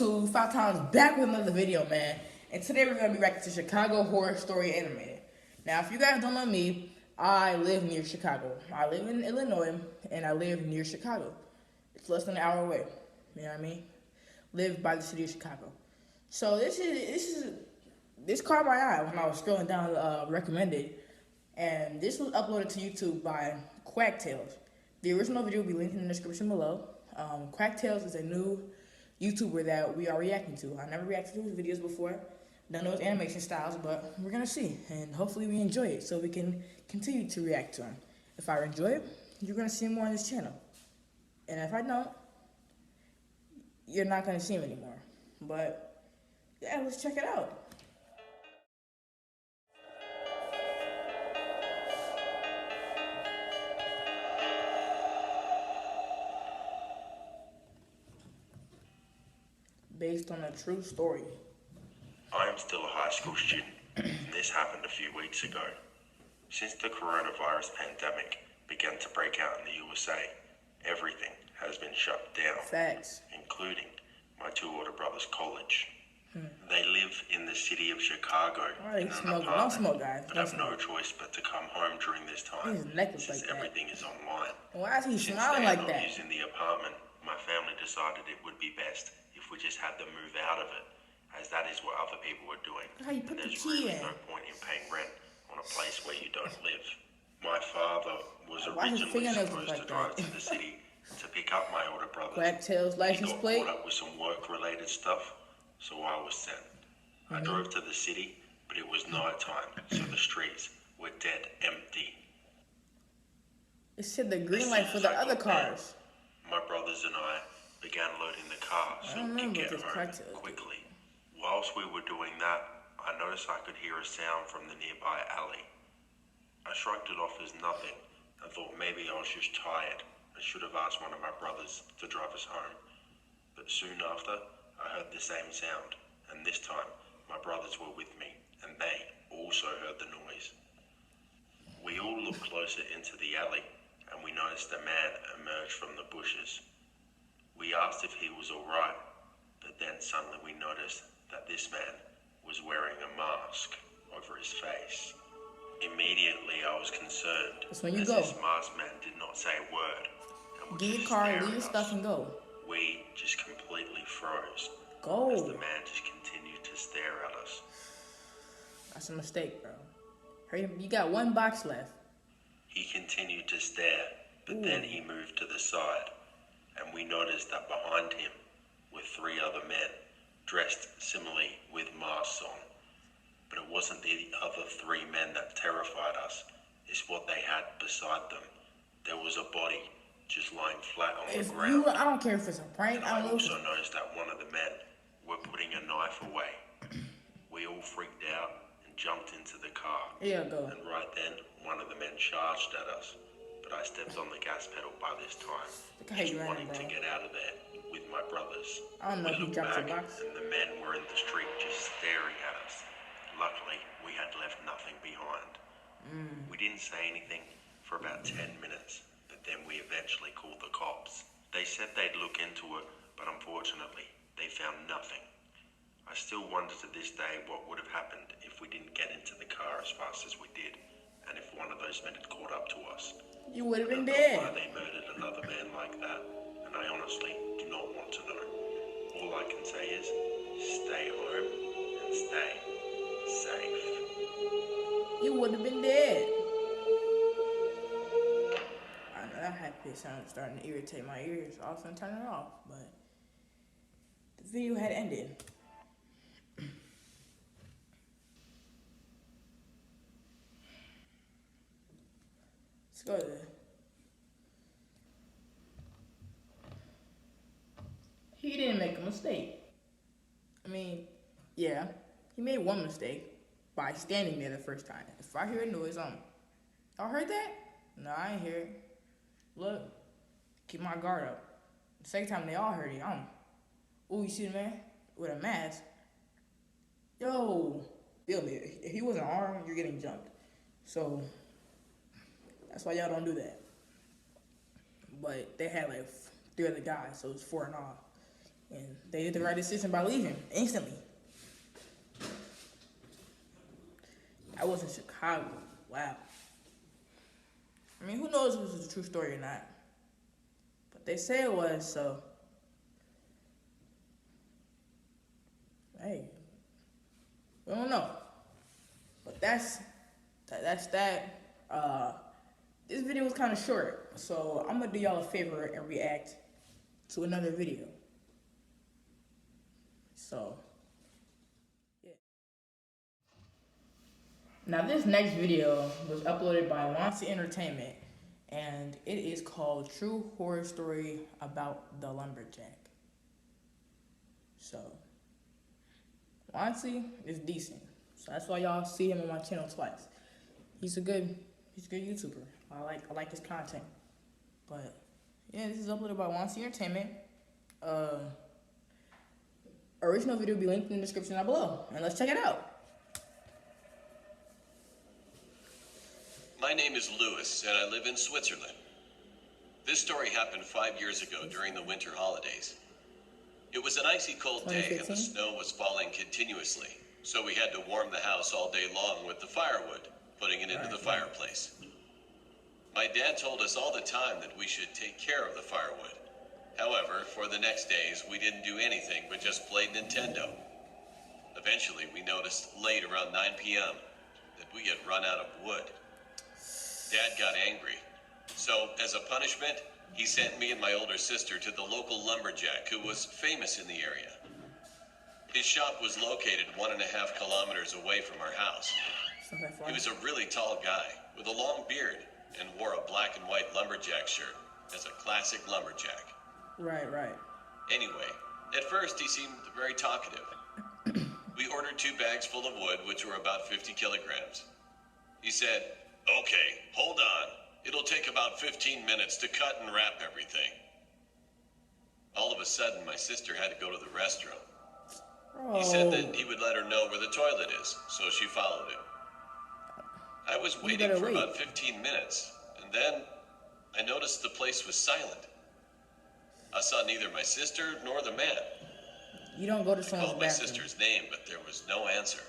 YouTube? 5 times back with another video, man. And today we're gonna be reacting to Chicago Horror Story Animated. Now, if you guys don't know me, I live near Chicago. I live in Illinois, and I live near Chicago. It's less than an hour away. You know what I mean? Live by the city of Chicago. So this caught my eye when I was scrolling down recommended, and this was uploaded to YouTube by Quack Tales. The original video will be linked in the description below. Quack Tales is a new YouTuber that we are reacting to. I never reacted to his videos before. Don't know his animation styles, but we're gonna see, and hopefully we enjoy it so we can continue to react to him. If I enjoy it, you're gonna see more on this channel, and if I don't, you're not gonna see him anymore. But yeah, let's check it out. Based on a true story. I am still a high school student, and this happened a few weeks ago. Since the coronavirus pandemic began to break out in the USA, everything has been shut down. Facts. Including my two older brothers' college. They live in the city of Chicago in an apartment, but have no choice but to come home during this time since everything is online. Why is he Since smiling they are like not that? using the apartment, my family decided it would be best if we just had them move out of it, as that is what other people were doing. How you put And the there's key really in? no point in paying rent on a place where you don't live. My father was Why his originally fingernails supposed look to like drive that? to the city to pick up my older brothers. Quack Tales He license got plate. caught up with some work-related stuff, so I was sent. I drove to the city, but it was night time, so the streets were dead empty. It said the green As light soon for as the I other got there, cars. My brothers and I began loading the car so don't we could remember get this home Quack Tales quickly. Whilst we were doing that, I noticed I could hear a sound from the nearby alley. I shrugged it off as nothing and thought maybe I was just tired and should have asked one of my brothers to drive us home. But soon after, I heard the same sound, and this time my brothers were with me and they also heard the noise. We all looked closer into the alley and we noticed a man emerge from the bushes. We asked if he was alright, but then suddenly we noticed that this man was wearing a mask over his face. Immediately I was concerned, That's when you as go. this masked man did not say a word and would Get your just car, stare leave at your us. stuff, and go. We just completely froze as Go. the man just continued to stare at us. That's a mistake, bro. Hurry up, you got one box left. He continued to stare, but then he moved to the side, and we noticed that behind him were 3 other men, dressed similarly with masks on. But it wasn't the other 3 men that terrified us, it's what they had beside them. There was a body just lying flat on the ground. I don't care if it's a prank. And I I don't know. also noticed that one of the men were putting a knife away. We all freaked out and jumped into the car. Here you go. And right then, one of the men charged at us. But I stepped on the gas pedal by this time, Look how just you running, wanting to bro. get out of there with my brothers. I don't know if We he looked dropped your back, box. and the men were in the street just staring at us. Luckily, we had left nothing behind. We didn't say anything for about 10 minutes, but then we eventually called the cops. They said they'd look into it, but unfortunately, they found nothing. I still wonder to this day what would have happened if we didn't get into the car as fast as we did, and if one of those men had caught up to us. You would have I been don't know why dead. they murdered another man like that, and I honestly do not want to know. All I can say is, stay home and stay safe. You would have been dead. I know that high pitch sound is starting to irritate my ears. I was gonna turn it off, but the video had ended. Let's go there. He didn't make a mistake. I mean, yeah, he made one mistake by standing there the first time. If I hear a noise, y'all heard that? No, I ain't hear it. Look, keep my guard up. The second time they all heard it, ooh, you see the man with a mask? Yo, feel me. If he wasn't armed, you're getting jumped. So that's why y'all don't do that. But they had like 3 other guys, so it was 4 in all. And They did the right decision by leaving instantly. I was in Chicago. Wow. I mean, who knows if this is a true story or not? But they say it was, so. Hey, we don't know. But that's that. This video was kind of short, so I'm gonna do y'all a favor and react to another video. So, yeah. Now this next video was uploaded by Wancy Entertainment, and it is called True Horror Story About the Lumberjack. So, Wancy is decent, so that's why y'all see him on my channel twice. He's a good YouTuber. I like his content. But yeah, this is uploaded by Wancy Entertainment. Original video will be linked in the description down below, and let's check it out. My name is Lewis, and I live in Switzerland. This story happened 5 years ago during the winter holidays. It was an icy cold day, and the 2015? snow was falling continuously, so we had to warm the house all day long with the firewood, putting it into the fireplace. My dad told us all the time that we should take care of the firewood. However, for the next days, we didn't do anything but just played Nintendo. Eventually, we noticed late around 9 p.m. that we had run out of wood. Dad got angry. So, as a punishment, he sent me and my older sister to the local lumberjack who was famous in the area. His shop was located 1.5 kilometers away from our house. He was a really tall guy with a long beard and wore a black and white lumberjack shirt as a classic lumberjack. Right. Anyway, at first he seemed very talkative. We ordered 2 bags full of wood, which were about 50 kilograms. He said, "Okay, hold on. It'll take about 15 minutes to cut and wrap everything." All of a sudden, my sister had to go to the restroom. He said that he would let her know where the toilet is, so she followed him. I was waiting for about 15 minutes, and then I noticed the place was silent. I saw neither my sister nor the man. You don't go to I someone's called my bathroom. sister's name, but there was no answer.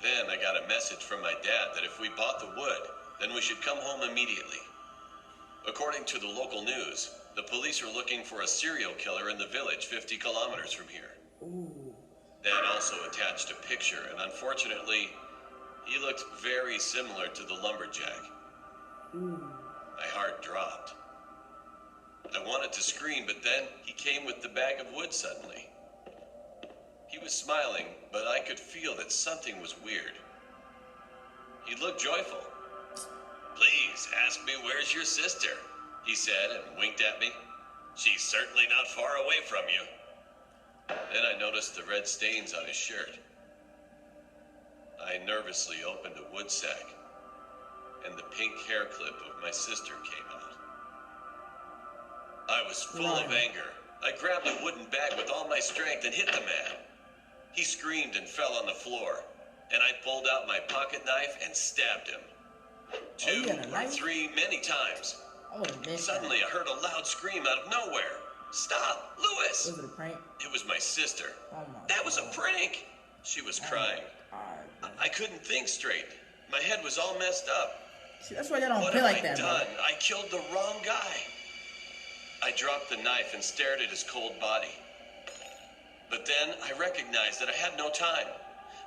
Then I got a message from my dad that if we bought the wood, then we should come home immediately. According to the local news, the police are looking for a serial killer in the village 50 kilometers from here. Ooh. Dad also attached a picture, and unfortunately, he looked very similar to the lumberjack. Ooh. My heart dropped. I wanted to scream, but then he came with the bag of wood suddenly. He was smiling, but I could feel that something was weird. He looked joyful. "Please ask me where's your sister," he said and winked at me. "She's certainly not far away from you." Then I noticed the red stains on his shirt. I nervously opened a wood sack, and the pink hair clip of my sister came out. I was full of anger. I grabbed the wooden bag with all my strength and hit the man. He screamed and fell on the floor, and I pulled out my pocket knife and stabbed him. 2 or 3, many times. Suddenly I heard a loud scream out of nowhere. "Stop, Lewis!" Was it a prank? It was my sister. Oh my That was a prank! She was crying. I couldn't think straight. My head was all messed up. See, that's why y'all don't What play have like I that, done? bro. I killed the wrong guy. I dropped the knife and stared at his cold body. But then I recognized that I had no time.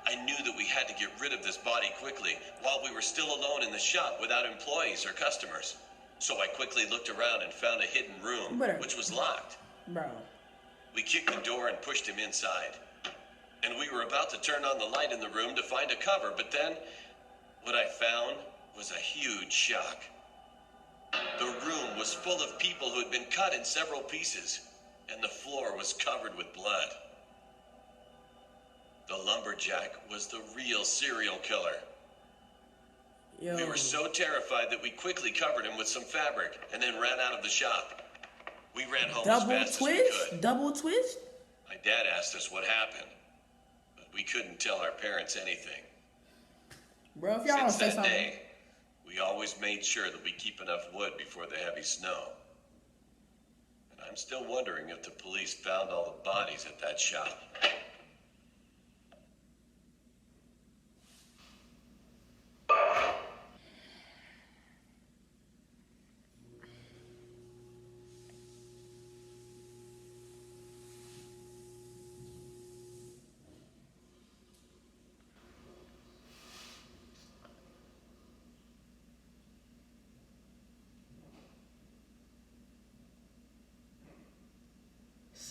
I knew that we had to get rid of this body quickly while we were still alone in the shop without employees or customers. So I quickly looked around and found a hidden room, which was locked. Bro. We kicked the door and pushed him inside. And we were about to turn on the light in the room to find a cover, but then what I found was a huge shock. The room was full of people who had been cut in several pieces, and the floor was covered with blood. The lumberjack was the real serial killer. Yo. We were so terrified that we quickly covered him with some fabric and then ran out of the shop. We ran home as fast as we could. Double twist? My dad asked us what happened, but we couldn't tell our parents anything. Bro, if y'all don't Since say that something. day, we always made sure that we keep enough wood before the heavy snow. And I'm I'm still wondering if the police found all the bodies at that shop.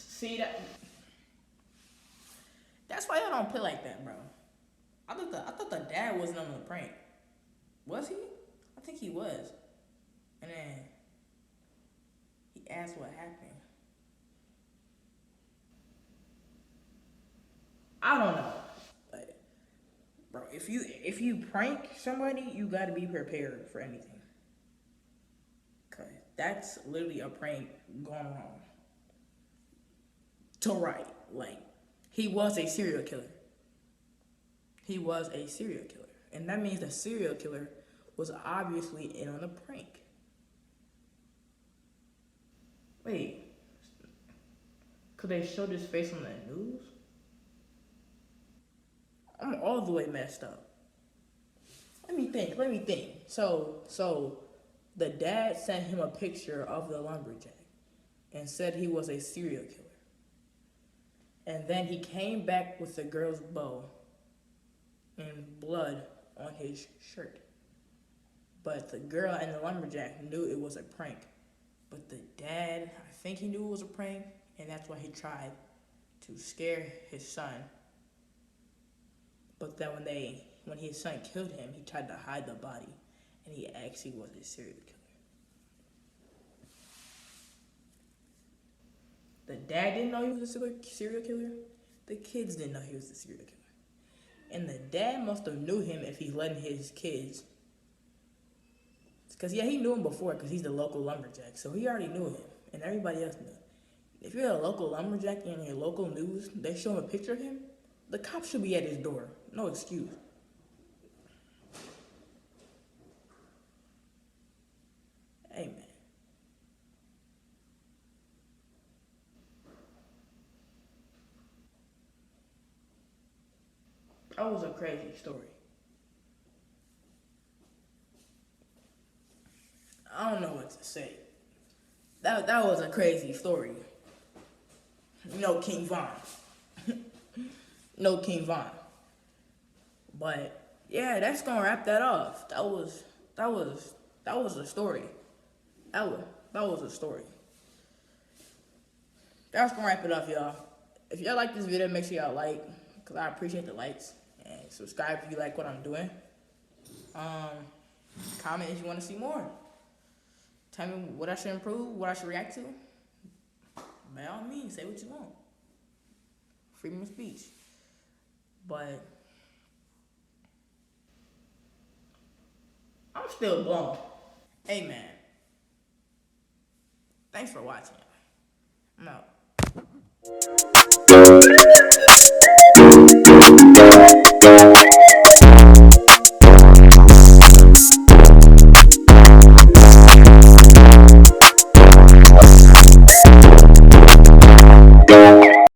See that? That's why y'all don't play like that, bro. I thought the dad wasn't on the prank. Was he? I think he was. And then he asked what happened. I don't know. But bro, if you prank somebody, you gotta be prepared for anything. Cause that's literally a prank gone wrong. To right. Like, he was a serial killer. He was a serial killer. And that means the serial killer was obviously in on the prank. Wait. Could they show this face on the news? I'm all the way messed up. Let me think. So the dad sent him a picture of the lumberjack and said he was a serial killer. And then he came back with the girl's bow and blood on his shirt. But the girl and the lumberjack knew it was a prank. But the dad, I think he knew it was a prank, and that's why he tried to scare his son. But then when his son killed him, he tried to hide the body, and he actually was a serial killer. The dad didn't know he was a serial killer. The kids didn't know he was a serial killer. And the dad must have knew him if he's letting his kids. Because, yeah, he knew him before because he's the local lumberjack. So he already knew him, and everybody else knew. If you're a local lumberjack and your local news, they show him a picture of him, the cops should be at his door. No excuse. Hey, man. That was a crazy story. I don't know what to say. That was a crazy story. No King Von. No King Von. But yeah, that's gonna wrap that off. That was a story. That was a story. That's gonna wrap it up, y'all. If y'all like this video, make sure y'all like, cause I appreciate the likes, and subscribe if you like what I'm doing. Comment if you want to see more. Tell me what I should improve, what I should react to. By all means, say what you want. Freedom of speech. But I'm still blown. Hey, man. Thanks for watching. I'm out.